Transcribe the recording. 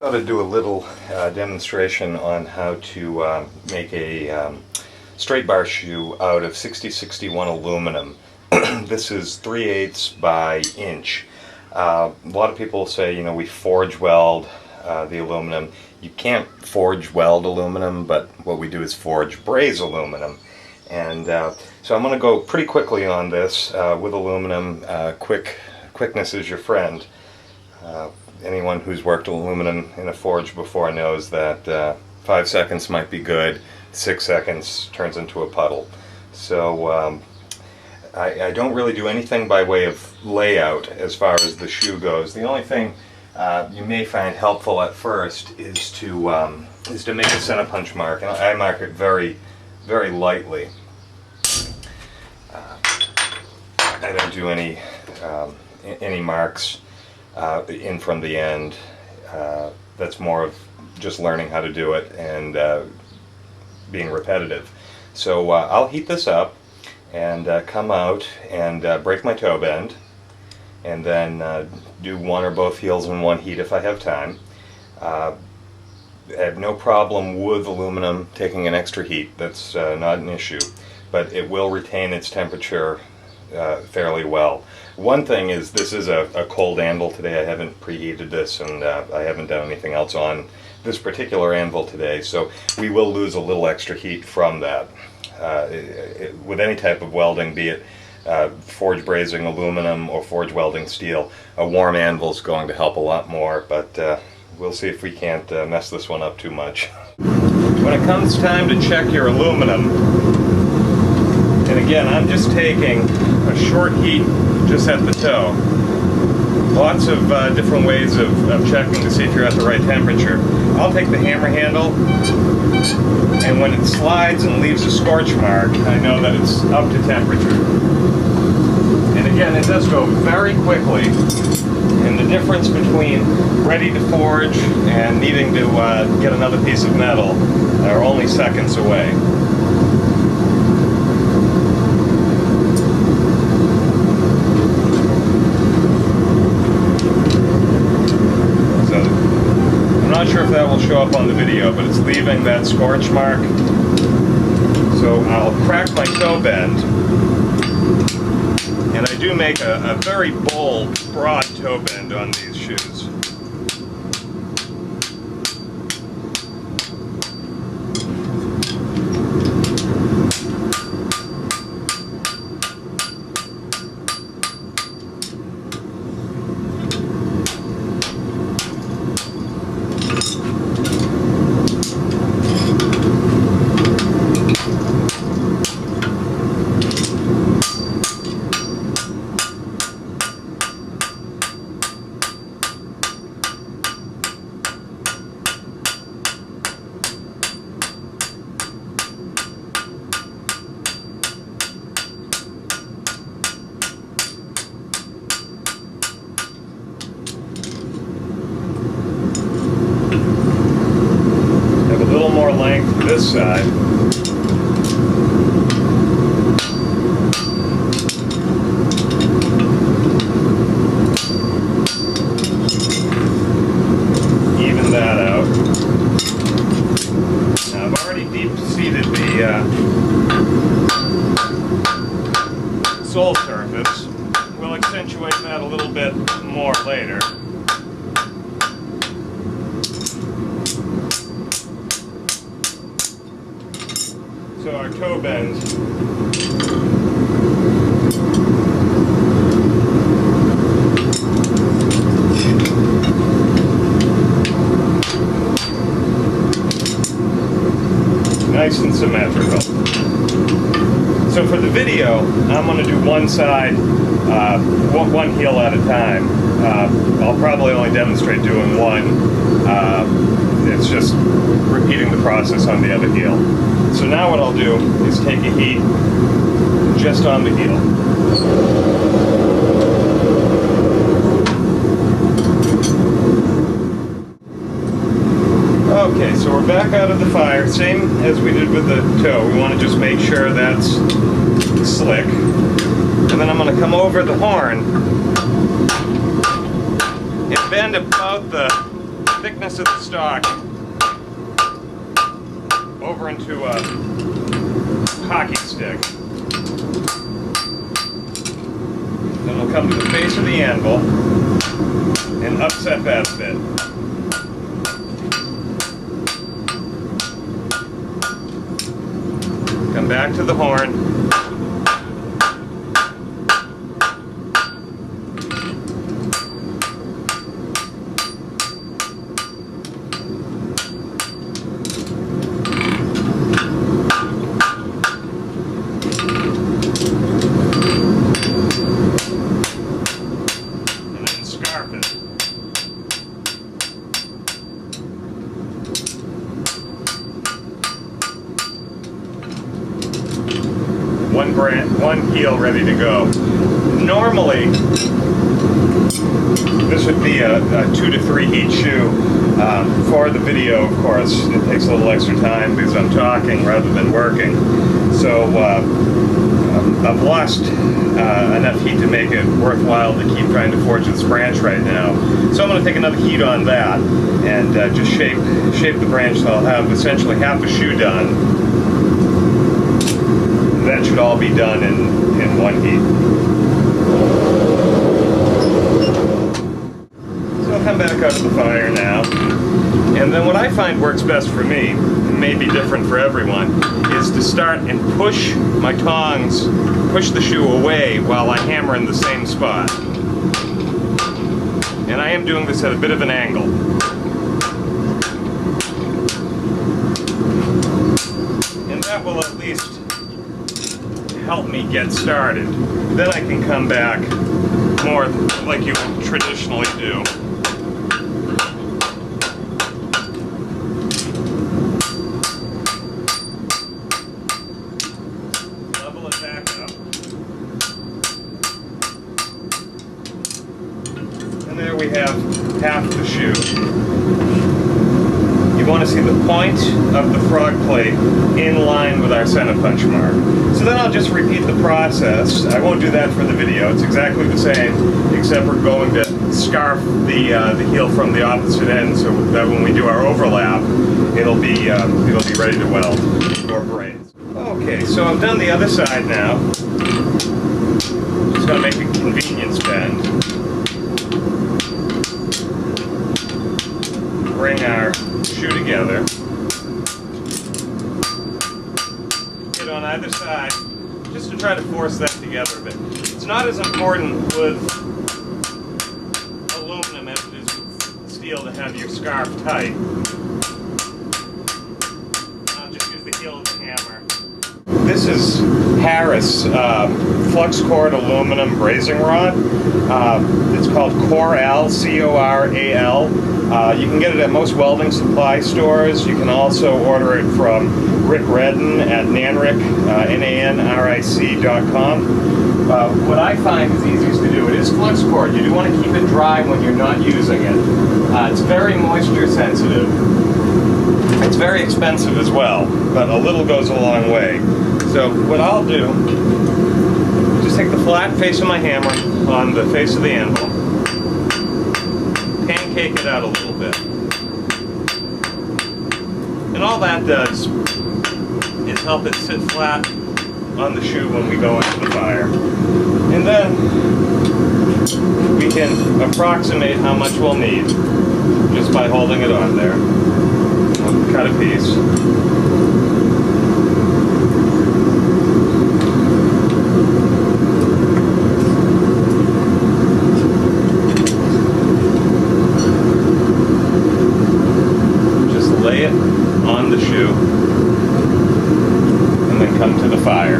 I'm going to do a little demonstration on how to make a straight bar shoe out of 6061 aluminum. This is 3/8 by inch. A lot of people say, you know, we forge weld the aluminum. You can't forge weld aluminum, but what we do is forge braze aluminum. And so I'm going to go pretty quickly on this with aluminum. Quickness is your friend. Anyone who's worked aluminum in a forge before knows that 5 seconds might be good, 6 seconds turns into a puddle. So I don't really do anything by way of layout as far as the shoe goes. The only thing you may find helpful at first is to make a center punch mark, and I mark it very, very lightly. I don't do any marks in from the end. That's more of just learning how to do it and being repetitive. So I'll heat this up and come out and break my toe bend, and then do one or both heels in one heat if I have time. I have no problem with aluminum taking an extra heat. That's not an issue, but it will retain its temperature fairly well. One thing is, this is a cold anvil today. I haven't preheated this, and I haven't done anything else on this particular anvil today, so we will lose a little extra heat from that. With any type of welding, be it forge brazing aluminum or forge welding steel, a warm anvil is going to help a lot more, but we'll see if we can't mess this one up too much. When it comes time to check your aluminum, and again, I'm just taking a short heat just at the toe. Lots of different ways of checking to see if you're at the right temperature. I'll take the hammer handle, and when it slides and leaves a scorch mark, I know that it's up to temperature. And again, it does go very quickly, and the difference between ready to forge and needing to get another piece of metal are only seconds away. I'm not sure if that will show up on the video, but it's leaving that scorch mark. So I'll crack my toe bend, and I do make a very bold, broad toe bend on these shoes. More length this side. Even that out. Now I've already deep seated the sole surface. We'll accentuate that a little bit more later. So our toe bend nice and symmetrical. So for the video, I'm going to do one side, one heel at a time. I'll probably only demonstrate doing one. It's just repeating the process on the other heel. So now what I'll do is take a heat just on the heel. Okay, so we're back out of the fire, same as we did with the toe. We want to just make sure that's slick. And then I'm going to come over the horn and bend about the thickness of the stock over into a hockey stick. Then we'll come to the face of the anvil and upset that a bit. Come back to the horn. One heel ready to go. Normally, this would be a 2 to 3 heat shoe. For the video, of course, it takes a little extra time because I'm talking rather than working. So I've lost enough heat to make it worthwhile to keep trying to forge this branch right now. So I'm going to take another heat on that and just shape the branch so I'll have essentially half a shoe done. That should all be done in one heat. So I'll come back out to the fire now. And then what I find works best for me, may be different for everyone, is to start and push my tongs, push the shoe away while I hammer in the same spot. And I am doing this at a bit of an angle. And that will at least help me get started. Then I can come back more like you would traditionally do. Level it back up. And there we have half the shoe. You want to see the point of the frog plate in line with our center punch mark. So then I'll just repeat the process. I won't do that for the video. It's exactly the same, except we're going to scarf the heel from the opposite end so that when we do our overlap, it'll be ready to weld or braze. Okay, so I've done the other side now. Just going to make a convenience bend. Bring our shoe together. Hit on either side, just to try to force that together a bit. It's not as important with aluminum as it is with steel to have your scarf tight. I'll just use the heel of the hammer. This is Harris flux cored aluminum brazing rod. It's called Cor-Al, C-O-R-A-L. You can get it at most welding supply stores. You can also order it from Rick Redden at nanric, nanric.com. What I find is easiest to do, it is flux cord. You do want to keep it dry when you're not using it. It's very moisture sensitive. It's very expensive as well, but a little goes a long way. So what I'll do, just take the flat face of my hammer on the face of the anvil, pancake it out a little bit. And all that does is help it sit flat on the shoe when we go into the fire. And then we can approximate how much we'll need just by holding it on there. I'll cut a piece. Lay it on the shoe and then come to the fire.